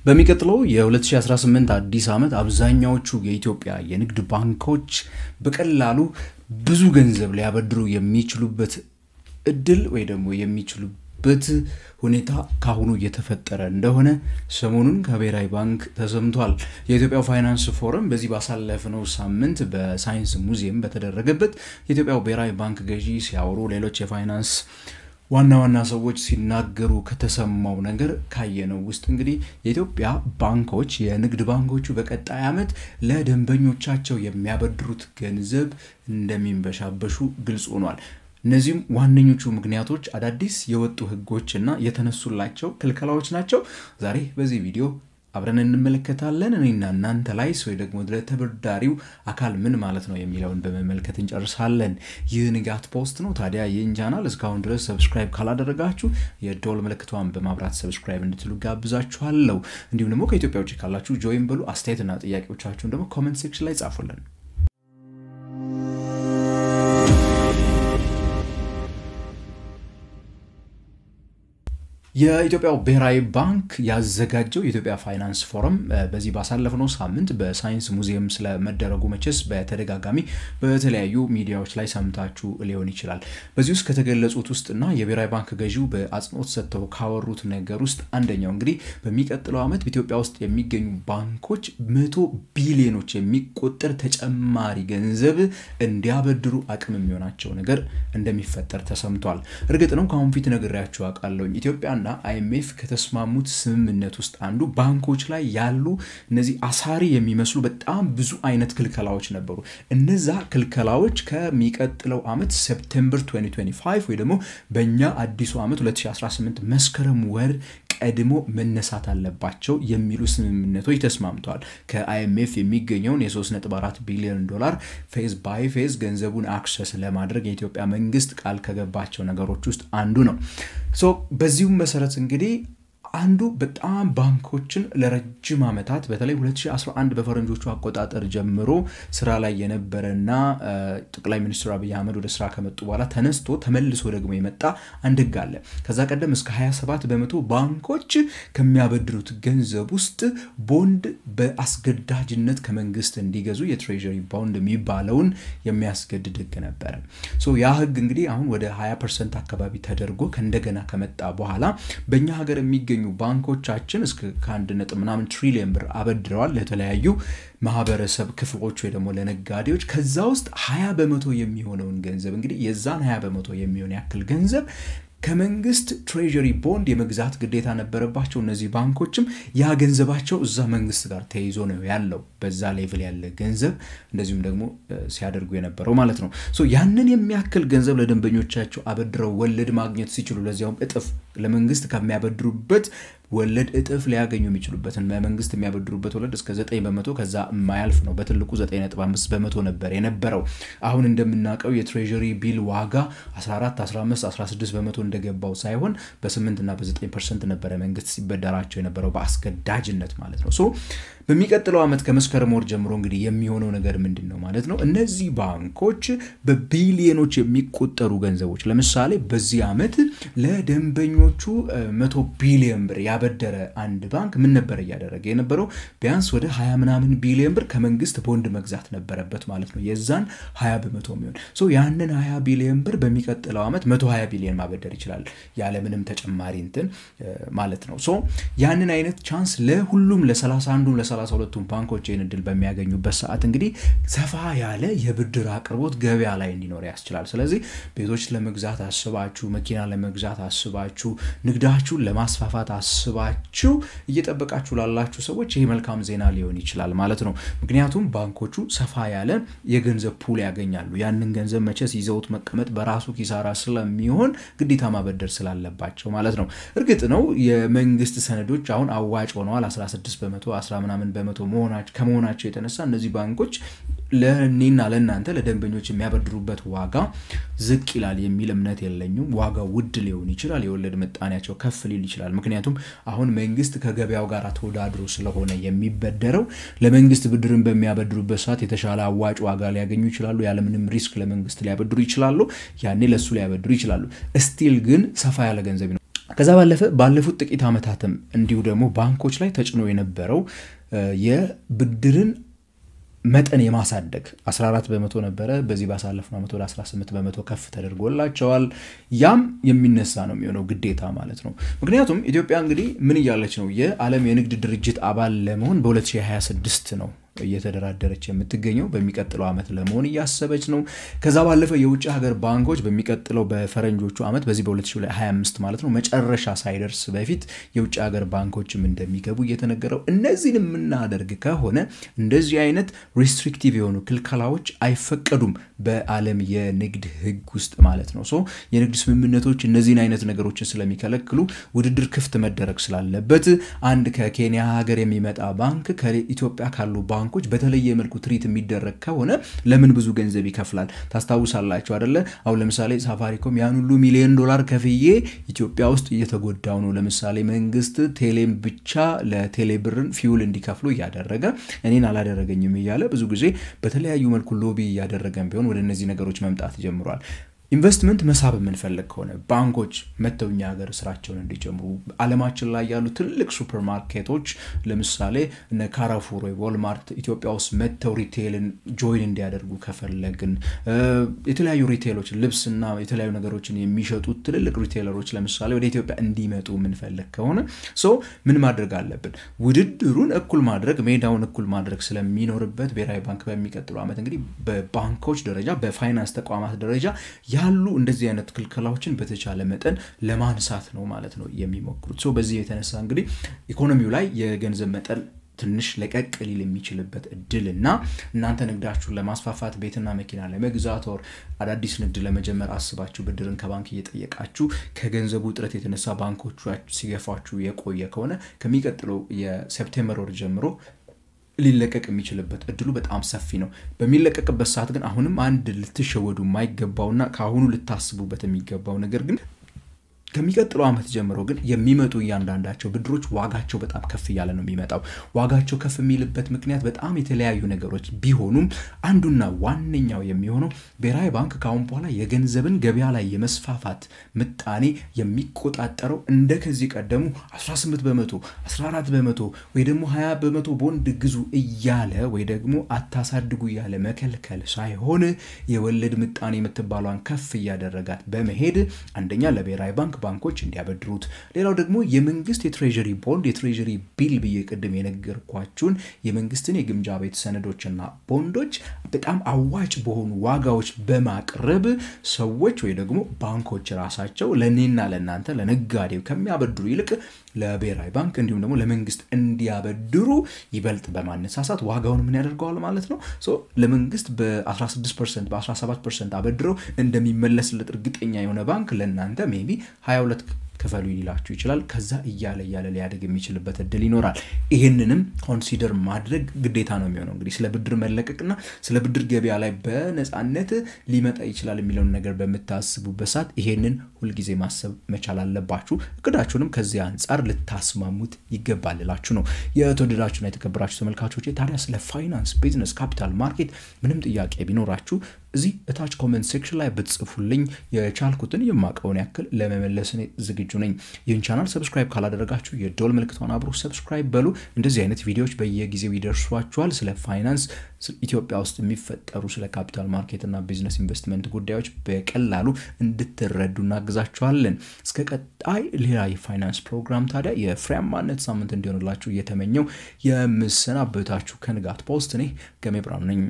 በሚቀጥለው የ2018 አዲስ ዓመት አብዛኛዎቹ የኢትዮጵያ የንግድ ባንኮች በቀላሉ ብዙ ገንዘብ ሊያበድሩ የሚችሉበት እድል ወይ ደግሞ የሚችሉበት ሁኔታ ካሁኑ እየተፈጠረ እንደሆነ ሰሞኑን ከብሔራዊ ባንክ ተሰምቷል። የኢትዮጵያ ፋይናንስ ፎረም በዚህ ባሳለፍነው ሳምንት በሳይንስ ሙዚየም በተደረገበት የኢትዮጵያ ብሔራዊ ባንክ ገዢ ሲያወሩ ሌሎች የፋይናንስ ዋና ሰዎች ሲናገሩ ከተሰማው ነገር ካየነው ውስጥ እንግዲህ የኢትዮጵያ ባንኮች የንግድ ባንኮቹ በቀጣይ ዓመት ለደንበኞቻቸው የሚያበድሩት ገንዘብ እንደሚንበሻበሹ ግልጽ ሆኗል። እነዚህም ዋነኞቹ ምክንያቶች አዳዲስ የወጡ ህጎችና የተነሱላቸው ክልከላዎች ናቸው። ዛሬ በዚህ ቪዲዮ አብረን እንመለከታለን። እኔና እናንተ ላይ ወይ ደግሞ ለተበዳሪው አካል ምን ማለት ነው የሚለውን በመመልከት እንጨርሳለን። ይህ ንጋት ፖስት ነው። ታዲያ ይህን ቻናል እስካሁን ድረስ ሰብስክራይብ ካላደረጋችሁ የደወል ምልክቷን በማብራት ሰብስክራይብ እንድትሉ ጋብዛችኋለሁ። እንዲሁም ደግሞ ከኢትዮጵያ ውጪ ካላችሁ ጆይን በሉ። አስተያየትና ጥያቄዎቻችሁን ደግሞ ኮሜንት ሴክሽን ላይ ጻፉልን። የኢትዮጵያ ብሔራዊ ባንክ ያዘጋጀው የኢትዮጵያ ፋይናንስ ፎረም በዚህ ባሳለፍነው ሳምንት በሳይንስ ሙዚየም ስለመደረጉ መቼስ በተደጋጋሚ በተለያዩ ሚዲያዎች ላይ ሰምታችሁ ሊሆን ይችላል። በዚህ ውስጥ ከተገለጹት ውስጥና የብሔራዊ ባንክ ገዢው በአጽንኦት ሰጥተው ካወሩት ነገር ውስጥ አንደኛው እንግዲህ በሚቀጥለው ዓመት በኢትዮጵያ ውስጥ የሚገኙ ባንኮች 100 ቢሊዮኖች የሚቆጠር ተጨማሪ ገንዘብ እንዲያበድሩ አቅም የሚሆናቸው ነገር እንደሚፈጠር ተሰምቷል። እርግጥ ነው ካሁን ፊት ነግሬያችሁ አውቃለሁ። ኢትዮጵያ IMF ከተስማሙት ስምምነት ውስጥ አንዱ ባንኮች ላይ ያሉ እነዚህ አሳሪ የሚመስሉ በጣም ብዙ አይነት ክልከላዎች ነበሩ። እነዛ ክልከላዎች ከሚቀጥለው ዓመት ሴፕቴምበር 2025 ወይ ደግሞ በእኛ አዲሱ ዓመት 2018 መስከረም ወር ቀድሞ መነሳት አለባቸው የሚሉ ስምምነቶች ተስማምተዋል። ከIMF የሚገኘውን የ3.4 ቢሊዮን ዶላር ፌዝ ባይ ፌዝ ገንዘቡን አክሰስ ለማድረግ የኢትዮጵያ መንግስት ቃል ከገባቸው ነገሮች ውስጥ አንዱ ነው። በዚሁ መሰረት እንግዲህ አንዱ በጣም ባንኮችን ለረጅም ዓመታት በተለይ 2011 በፈረንጆቹ አቆጣጠር ጀምሮ ስራ ላይ የነበረና ጠቅላይ ሚኒስትር አብይ አህመድ ወደ ስራ ከመጡ በኋላ ተነስቶ ተመልሶ ደግሞ የመጣ አንድ ህግ አለ። ከዛ ቀደም እስከ 27% ባንኮች ከሚያበድሩት ገንዘብ ውስጥ ቦንድ በአስገዳጅነት ከመንግስት እንዲገዙ የትሬጀሪ ቦንድ የሚባለውን የሚያስገድድ ህግ ነበር። ያ ህግ እንግዲህ አሁን ወደ 20% አካባቢ ተደርጎ ከእንደገና ከመጣ በኋላ በእኛ ሀገር የሚገኙ ባንኮቻችን እስከ 1.9 ትሪሊዮን ብር አበድረዋል ለተለያዩ ማህበረሰብ ክፍሎች ወይ ደግሞ ለነጋዴዎች። ከዛ ውስጥ 20% የሚሆነውን ገንዘብ እንግዲህ የዛን 20% የሚሆን ያክል ገንዘብ ከመንግስት ትሬጀሪ ቦንድ የመግዛት ግዴታ ነበረባቸው። እነዚህ ባንኮችም ያ ገንዘባቸው እዛ መንግስት ጋር ተይዞ ነው ያለው በዛ ሌቭል ያለ ገንዘብ እንደዚሁም ደግሞ ሲያደርጉ የነበረው ማለት ነው። ያንን የሚያክል ገንዘብ ለደንበኞቻቸው አበድረው ወለድ ማግኘት ሲችሉ ለዚያውም እጥፍ ለመንግስት ከሚያበድሩበት ወለድ እጥፍ ሊያገኙ የሚችሉበትን መንግስት የሚያበድሩበት ወለድ እስከ 9% ከዛ የማያልፍ ነው። በትልቁ 9.5% ነበር የነበረው። አሁን እንደምናውቀው የትሬጀሪ ቢል ዋጋ 14 15 16% እንደገባው ሳይሆን በ8 እና በ9% ነበር መንግስት ሲበደራቸው የነበረው በአስገዳጅነት ማለት ነው። በሚቀጥለው ዓመት ከመስከረም ወር ጀምሮ እንግዲህ የሚሆነው ነገር ምንድነው ማለት ነው? እነዚህ ባንኮች በቢሊዮኖች የሚቆጠሩ ገንዘቦች ለምሳሌ በዚህ ዓመት ለደንበኞቹ 100 ቢሊዮን ብር ያበደረ አንድ ባንክ ምን ነበር ያደረገ የነበረው? ቢያንስ ወደ 20 ምናምን ቢሊዮን ብር ከመንግስት ቦንድ መግዛት ነበረበት ማለት ነው። የዛን 20% የሚሆን ያንን 20 ቢሊዮን ብር በሚቀጥለው ዓመት 120 ቢሊዮን ማበደር ይችላል ያለ ምንም ተጨማሪ እንትን ማለት ነው። ያንን አይነት ቻንስ ለሁሉም ለ31ዱም ለ32ቱም ባንኮች የንድል በሚያገኙበት ሰዓት እንግዲህ ሰፋ ያለ የብድር አቅርቦት ገበያ ላይ እንዲኖር ያስችላል። ስለዚህ ቤቶች ለመግዛት አስባችሁ፣ መኪና ለመግዛት አስባችሁ፣ ንግዳችሁን ለማስፋፋት አስባችሁ እየተጠበቃችሁ ላላችሁ ሰዎች ይሄ መልካም ዜና ሊሆን ይችላል ማለት ነው። ምክንያቱም ባንኮቹ ሰፋ ያለ የገንዘብ ፑል ያገኛሉ። ያንን ገንዘብ መቼስ ይዘውት መቀመጥ በራሱ ኪሳራ ስለሚሆን ግዴታ ማበደር ስላለባቸው ማለት ነው። እርግጥ ነው የመንግስት ሰነዶች አሁን አዋጭ ሆነዋል 16% 10% ከመሆናቸው የተነሳ እነዚህ ባንኮች ለኔና ለናንተ ለደንበኞች የሚያበድሩበት ዋጋ ዝቅ ይላል የሚል እምነት የለኝም። ዋጋው ውድ ሊሆን ይችላል፣ የወለድ መጣኔያቸው ከፍ ሊል ይችላል። ምክንያቱም አሁን መንግስት ከገበያው ጋር ተወዳድሮ ስለሆነ የሚበደረው ለመንግስት ብድርን በሚያበድሩበት ሰዓት የተሻለ አዋጭ ዋጋ ሊያገኙ ይችላሉ። ያለ ምንም ሪስክ ለመንግስት ሊያበድሩ ይችላሉ። ያኔ ለሱ ሊያበድሩ ይችላሉ። ስቲል ግን ሰፋ ያለ ገንዘብ ከዛ ባለፉት ጥቂት ዓመታትም እንዲሁ ደግሞ ባንኮች ላይ ተጭኖ የነበረው የብድርን መጠን የማሳደግ 14% ነበረ በዚህ ባሳለፈው ዓመት ወደ 18% ከፍ ተደርጎላቸዋል ያም የሚነሳ ነው የሚሆነው ግዴታ ማለት ነው ምክንያቱም ኢትዮጵያ እንግዲህ ምን እያለች ነው የዓለም የንግድ ድርጅት አባል ለመሆን በ2026 ነው እየተደራደረች የምትገኘው በሚቀጥለው ዓመት ለመሆን ያሰበች ነው ከዛ ባለፈ የውጭ ሀገር ባንኮች በሚቀጥለው በፈረንጆቹ ዓመት በዚህ በ2025 ማለት ነው መጨረሻ ሳይደርስ በፊት የውጭ ሀገር ባንኮችም እንደሚገቡ እየተነገረው እነዚህን ምናደርግ ከሆነ እንደዚህ አይነት ሪስትሪክቲቭ የሆኑ ክልከላዎች አይፈቀዱም በዓለም የንግድ ህግ ውስጥ ማለት ነው ሶ የንግድ ስምምነቶች እነዚህን አይነት ነገሮችን ስለሚከለክሉ ውድድር ክፍት መደረግ ስላለበት አንድ ከኬንያ ሀገር የሚመጣ ባንክ ከኢትዮጵያ ካሉ ባንኮች በተለየ መልኩ ትሪት የሚደረግ ከሆነ ለምን ብዙ ገንዘብ ይከፍላል ታስታውሳላችሁ አይደለ አው ለምሳሌ ሳፋሪኮም ያን ሁሉ ሚሊዮን ዶላር ከፍዬ ኢትዮጵያ ውስጥ እየተጎዳው ነው ለምሳሌ መንግስት ቴሌም ብቻ ለቴሌ ብርን ፊውል እንዲከፍሉ ያደረገ እኔን አላደረገኝም ይያለ ብዙ ጊዜ በተለያዩ መልኩ ሎቢ ያደረገን ቢሆን ወደ እነዚህ ነገሮች መምጣት ጀምሯል ኢንቨስትመንት መሳብ የምንፈልግ ከሆነ ባንኮች መተውኛ ሀገር ስራቸውን እንዲጀምሩ ዓለማችን ላይ ያሉ ትልቅ ሱፐርማርኬቶች ለምሳሌ እነ ካራፉር ወይ ዎልማርት ኢትዮጵያ ውስጥ መተው ሪቴልን ጆይን እንዲያደርጉ ከፈለግን የተለያዩ ሪቴሎች ልብስና የተለያዩ ነገሮችን የሚሸጡ ትልልቅ ሪቴለሮች ለምሳሌ ወደ ኢትዮጵያ እንዲመጡ የምንፈልግ ከሆነ ሶ ምን ማድረግ አለብን ውድድሩን እኩል ማድረግ ሜዳውን እኩል ማድረግ ስለሚኖርበት ብሔራዊ ባንክ በሚቀጥለው ዓመት እንግዲህ በባንኮች ደረጃ በፋይናንስ ተቋማት ደረጃ ያሉ እንደዚህ አይነት ክልከላዎችን በተቻለ መጠን ለማንሳት ነው ማለት ነው የሚሞክሩት ሶ በዚህ የተነሳ እንግዲህ ኢኮኖሚው ላይ የገንዘብ መጠን ትንሽ ለቀቅ ሊል የሚችልበት እድልና እናንተ ንግዳችሁን ለማስፋፋት ቤትና መኪና ለመግዛት or አዳዲስ ንግድ ለመጀመር አስባችሁ ብድርን ከባንክ እየጠየቃችሁ ከገንዘቡ ጥረት የተነሳ ባንኮቹ ሲገፋችሁ የቆየ ከሆነ ከሚቀጥለው የሴፕቴምበር ወር ጀምሮ ሊለቀቅ የሚችልበት እድሉ በጣም ሰፊ ነው በሚለቀቅበት ሰዓት ግን አሁንም አንድ ልትሸወዱ የማይገባውና ካሁኑ ልታስቡበት የሚገባው ነገር ግን ከሚቀጥለው ዓመት ጀምሮ ግን የሚመጡ ያንዳንዳቸው ብድሮች ዋጋቸው በጣም ከፍ ያለ ነው የሚመጣው ዋጋቸው ከፍ የሚልበት ምክንያት በጣም የተለያዩ ነገሮች ቢሆኑም አንዱና ዋንኛው የሚሆነው ብሔራዊ ባንክ ካሁን በኋላ የገንዘብን ገበያ ላይ የመስፋፋት ምጣኔ የሚቆጣጠረው እንደከዚህ ቀደሙ 18% 14% ወይ ደግሞ 20% ቦንድ ግዙ እያለ ወይ ደግሞ አታሳድጉ እያለ መከልከል ሳይሆን የወለድ ምጣኔ የምትባሏን ከፍ ያደረጋት በመሄድ አንደኛ ለብሔራዊ ባንኮች እንዲያበድሩት ሌላው ደግሞ የመንግስት የትሬጀሪ ቦንድ የትሬጀሪ ቢል በየቀደም የነገርኳችሁን የመንግስትን የግምጃ ቤት ሰነዶችና ቦንዶች በጣም አዋጭ በሆኑ ዋጋዎች በማቅረብ ሰዎች ወይ ደግሞ ባንኮች ራሳቸው ለኔና ለናንተ ለነጋዴው ከሚያበድሩ ይልቅ ለብሔራዊ ባንክ እንዲሁም ደግሞ ለመንግስት እንዲያበድሩ ይበልጥ በማነሳሳት ዋጋውን ምን ያደርጋል ማለት ነው ሶ ለመንግስት በ16% በ17% አበድረው እንደሚመለስለት እርግጠኛ የሆነ ባንክ ለናንተ ሜቢ 22 ከፈሉ ይላችሁ ይችላል ከዛ እያለ ሊያደግ የሚችልበት እድል ይኖራል ይሄንንም ኮንሲደር ማድረግ ግዴታ ነው የሚሆነው እንግዲህ ስለ ብድር መለቀቅና ስለ ብድር ገበያ ላይ በነጻነት ሊመጣ ይችላል የሚለው ነገር በመታሰቡበት ሰዓት ይሄንን ሁሉ ጊዜ ማሰብ መቻል አለባችሁ እቅዳችሁንም ከዚህ አንፃር ልታስማሙት ይገባልላችሁ ነው የተወደዳችሁና የተከበራችሁ ተመልካቾቼ ታዲያ ስለ ፋይናንስ ቢዝነስ ካፒታል ማርኬት ምንም ጥያቄ ቢኖራችሁ እዚህ እታች ኮሜንት ሴክሽን ላይ ብትጽፉልኝ የቻልኩትን የማቀውን ያክል ለመመለስ ዝግጁ ነኝ ይህን ቻናል ሰብስክራይብ ካላደረጋችሁ የዶል ምልክቱን አብሮ ሰብስክራይብ በሉ እንደዚህ አይነት ቪዲዮዎች በየጊዜው ይደርሷችኋል ስለ ፋይናንስ ኢትዮጵያ ውስጥ የሚፈጠሩ ስለ ካፒታል ማርኬት እና ቢዝነስ ኢንቨስትመንት ጉዳዮች በቀላሉ እንድትረዱ እናግዛችኋለን እስከ ቀጣይ ሌላ የፋይናንስ ፕሮግራም ታዲያ የፍሬያማነት ሳምንት እንዲሆንላችሁ እየተመኘው የምሰናበታችሁ ከንጋት ፖስት ነኝ ገሜ ብርሃኑ ነኝ